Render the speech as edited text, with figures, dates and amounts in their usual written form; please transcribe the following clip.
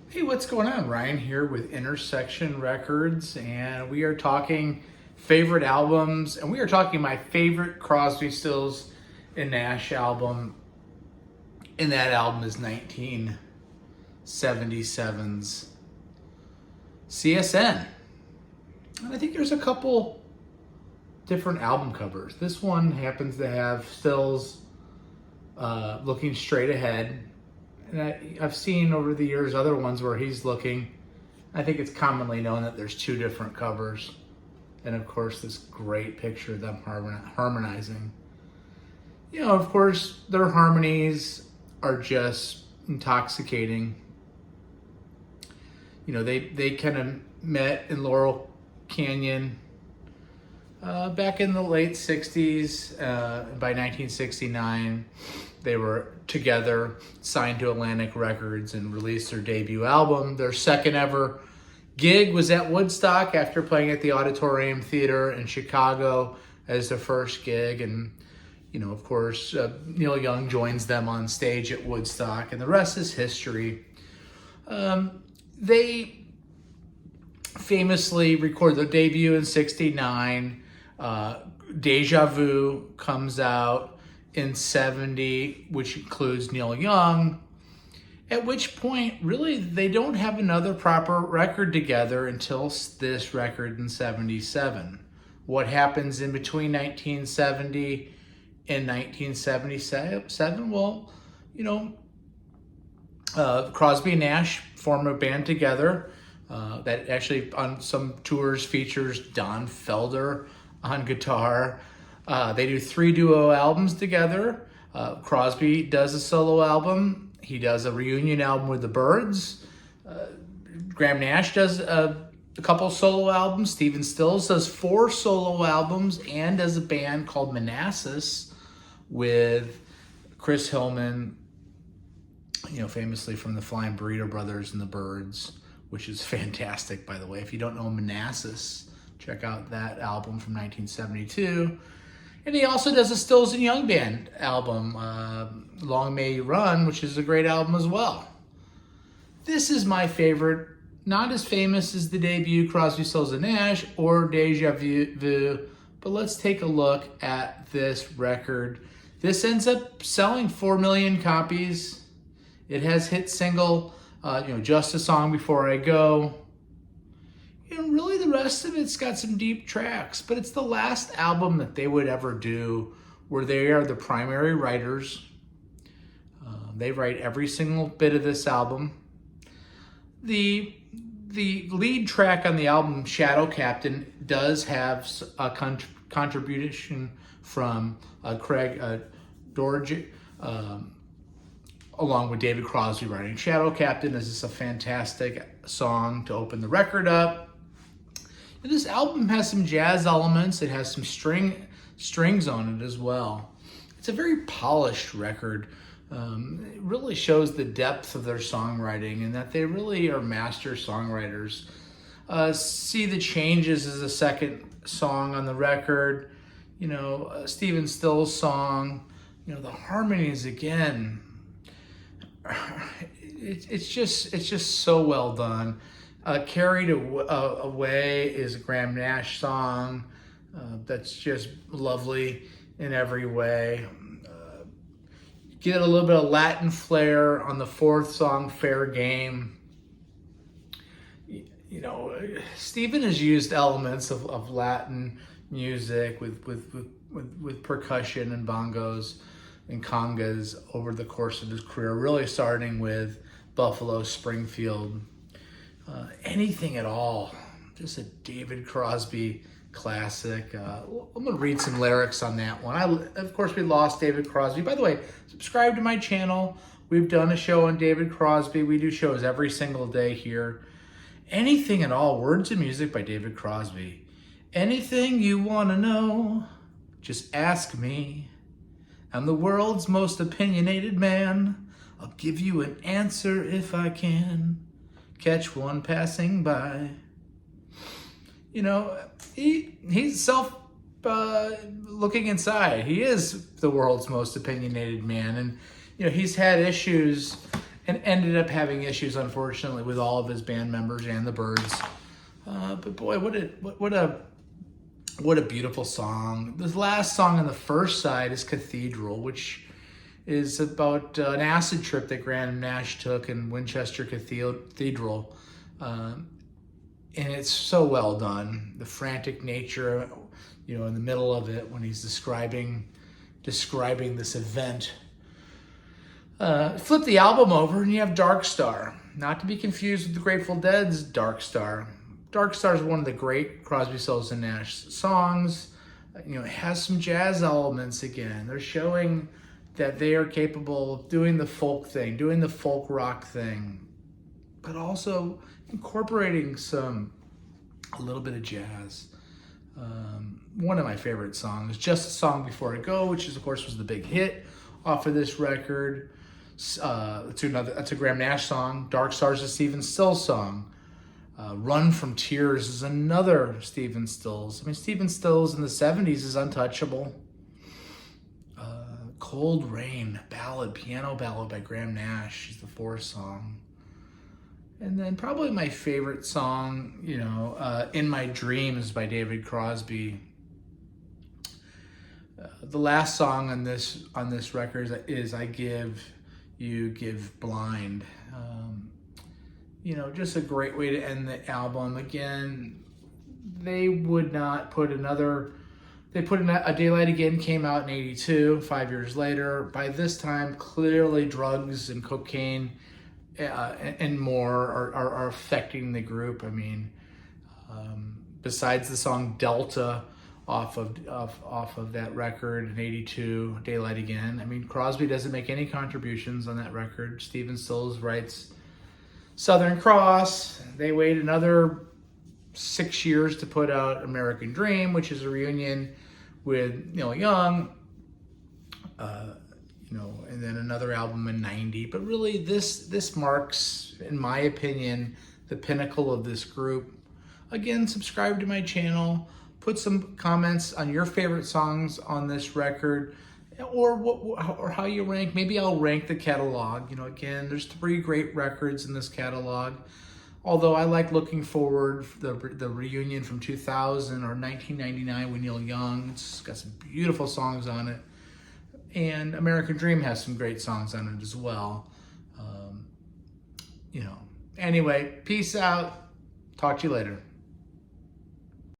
Hey, what's going on? Ryan here with Intersection Records, and we are talking favorite albums, and we are talking my favorite Crosby, Stills, and Nash album, and that album is 1977's CSN. And I think there's a couple different album covers. This one happens to have Stills looking straight ahead. And I've seen over the years other ones where he's looking. I think it's commonly known that there's two different covers. And of course, this great picture of them harmonizing. You know, of course, their harmonies are just intoxicating. You know, they kind of met in Laurel Canyon back in the late 60s. By 1969, they were together, signed to Atlantic Records, and released their debut album. Their second ever gig was at Woodstock after playing at the Auditorium Theater in Chicago as their first gig. And, you know, of course, Neil Young joins them on stage at Woodstock, and the rest is history. They famously recorded their debut in 69. Deja Vu comes out in 70, which includes Neil Young, at which point, really, they don't have another proper record together until this record in 77. What happens in between 1970 and 1977? Well, you know, Crosby and Nash form a band together that actually on some tours features Don Felder on guitar. They do 3 duo albums together. Crosby does a solo album. He does a reunion album with the Byrds. Graham Nash does a couple solo albums. Stephen Stills does 4 solo albums and does a band called Manassas with Chris Hillman, you know, famously from the Flying Burrito Brothers and the Byrds, which is fantastic, by the way. If you don't know Manassas, check out that album from 1972. And he also does a Stills and Young Band album, Long May You Run, which is a great album as well. This is my favorite, not as famous as the debut Crosby, Stills and Nash or Deja Vu, but let's take a look at this record. This ends up selling 4 million copies. It has hit single, Just a Song Before I Go. And really the rest of it's got some deep tracks, but it's the last album that they would ever do where they are the primary writers. They write every single bit of this album. The lead track on the album, Shadow Captain, does have a contribution from Craig Dorj, along with David Crosby writing. Shadow Captain is just a fantastic song to open the record up. And this album has some jazz elements. It has some strings on it as well. It's a very polished record. It really shows the depth of their songwriting and that they really are master songwriters. See the Changes as the second song on the record. You know, Stephen Stills' song. You know, the harmonies again. It's just so well done. Carried Away is a Graham Nash song that's just lovely in every way. Get a little bit of Latin flair on the 4th song, Fair Game. You know, Stephen has used elements of Latin music with percussion and bongos and congas over the course of his career, really starting with Buffalo Springfield. Anything at all, just a David Crosby classic. I'm going to read some lyrics on that one. Of course, we lost David Crosby. By the way, subscribe to my channel. We've done a show on David Crosby. We do shows every single day here. Anything at all, words and music by David Crosby. Anything you want to know, just ask me. I'm the world's most opinionated man. I'll give you an answer if I can. Catch one passing by. You know, he's looking inside. He is the world's most opinionated man, and you know he's had issues and ended up having issues, unfortunately, with all of his band members and the Byrds. But boy, what a beautiful song. This last song on the first side is Cathedral, which is about an acid trip that Graham Nash took in Winchester Cathedral. And it's so well done. The frantic nature, in the middle of it when he's describing this event. Flip the album over and you have Dark Star. Not to be confused with the Grateful Dead's Dark Star. Dark Star is one of the great Crosby, Stills, and Nash songs. It has some jazz elements again. They're showing that they are capable of doing the folk thing, doing the folk rock thing, but also incorporating a little bit of jazz. One of my favorite songs, Just a Song Before I Go, which of course was the big hit off of this record. That's a Graham Nash song. Dark Star is a Stephen Stills song. Run from Tears is another Stephen Stills. Stephen Stills in the 70s is untouchable. Cold Rain, piano ballad by Graham Nash is the fourth song. And then probably my favorite song, In My Dreams by David Crosby. The last song on this record is I Give, You Give Blind. Just a great way to end the album. Again, they would not put A Daylight Again came out in 82, 5 years later. By this time, clearly drugs and cocaine and more are affecting the group. Besides the song Delta off of that record in 82, Daylight Again. Crosby doesn't make any contributions on that record. Stephen Stills writes Southern Cross. They wait another 6 years to put out American Dream, which is a reunion with Neil Young, and then another album in 90. But really, this marks, in my opinion, the pinnacle of this group. Again, subscribe to my channel. Put some comments on your favorite songs on this record, or how you rank. Maybe I'll rank the catalog. Again, there's 3 great records in this catalog. Although I like looking forward, the reunion from 2000 or 1999 with Neil Young. It's got some beautiful songs on it. And American Dream has some great songs on it as well. Anyway, peace out. Talk to you later.